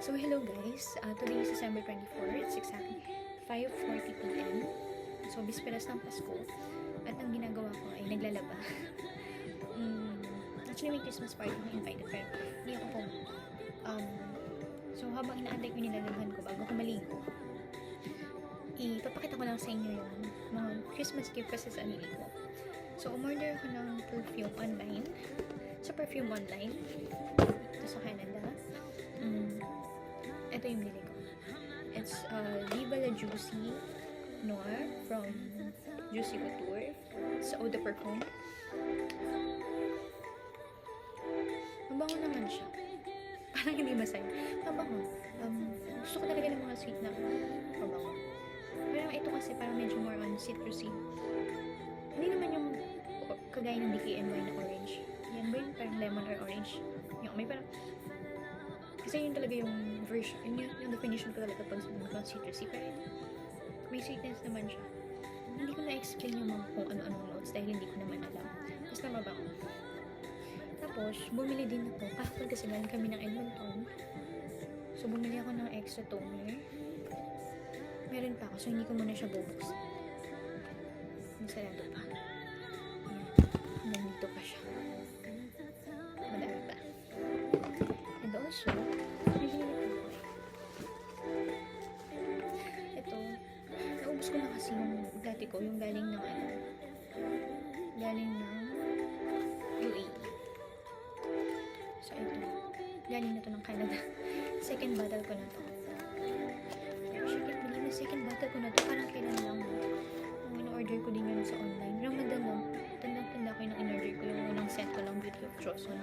So, hello guys. Today is December 24. It's exactly 5:40 p.m. So, bisperas ng Pasko. At ang ginagawa ko ay naglalaba. Actually, may Christmas party na invited pero hindi ako po. So, habang inaantay ko yung nilalaban ko bago ko maligo, ipapakita ko lang sa inyo yung mga Christmas gift kasi sa sarili ko. So, umorder ako ng perfume online. Sa perfume online. Ito sa Canada. Ito yung bili ko. It's Viva La Juicy Noir from Juicy Couture sa Eau de Parfum. Mabango naman siya. Parang hindi masaya. Mabango. Gusto ko talaga ng mga sweet na mabango. Pero ito kasi parang medyo more on citrusy. Hindi naman yung kagaya ng DKNY na orange. Yan ba yung parang lemon or orange? Yung may parang kasi yun talaga yung version, yung definition ko talaga pag citrusy. Pero may sweetness naman siya. Hindi ko na-explain yung mga kung ano-anong notes dahil hindi ko naman alam. Basta mabango. Tapos, bumili din ako. Kahapon kasi galing kami ng Edmonton. So, bumili ako ng extra toner. Meron pa ako, so hindi ko muna siya bubuksan. Masarado pa. Ayan. Nandito pa siya. Madami pa. And also, ito, naubos ko na kasi yung dati ko, yung galing ng UAE. So, ito, galing na to ng Canada. Second bottle ko na to. Second bottle ko na to, parang kailan lang. Kung in-order ko din yun sa online. Ramadan lang. Tanda ko yung in-order ko. Yung unang set ko lang, Beauty of Joseon.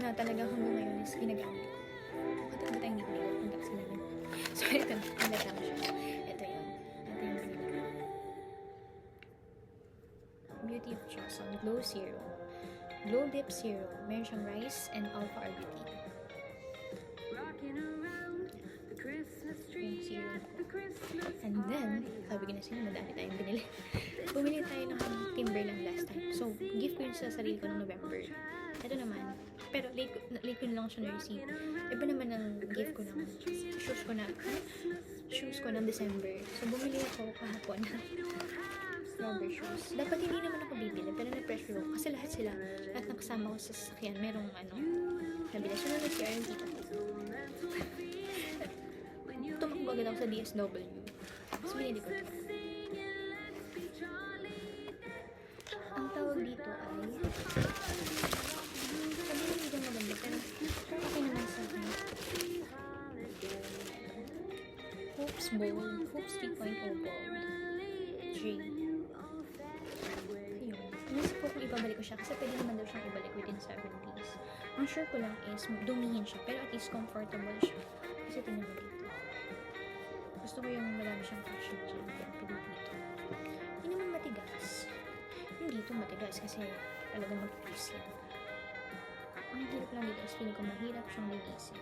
Na talaga hanggang ngayon is ginagamit ko. Ba't tayong hindi ko contact sila yun. So, ito na. Tanda ko siya. Ito yun. Ito yung binili ko. Beauty of Joseon. Glow Serum. Glow Dip Serum. Meron siyang rice and alpha arbutin. Yung serum ko. And then, sabi ko na sila, madami tayong binili. Bumili tayo ng Timberland last time. So, gift ko yun sa sarili ko ng November. Ito naman, pero late ko na lang siya na-receive. Iba naman ang gift ko ng shoes ko ng December. So, bumili ako kahapon ng rubber shoes. Dapat hindi naman ako bibili, pero na-pressure ako. Kasi lahat nakasama ko sa sasakyan. Merong nabili. So, nag-CR yung tita ko. Tumakbo agad ako sa DSW. So, binili ko ito. Ang tawag dito ay sabi nyo hindi maganda, pero okay naman sa akin. Hoops Bold. Hoops 3.0 Bold. G. Ayun. Inisip ko kung ibabalik ko siya kasi pwede naman daw siyang ibalik within 7 days. Ang sure ko lang is dumihin siya, pero at least comfortable siya. Kasi tingnan mo dito. Gusto ko yung marami siyang fashion dyan. Kaya pwede dito. Hindi naman matigas. Yung dito matigas kasi talagang mag-freeze yan. Ang hirap lang dito is feeling ko mahirap siyang linisin.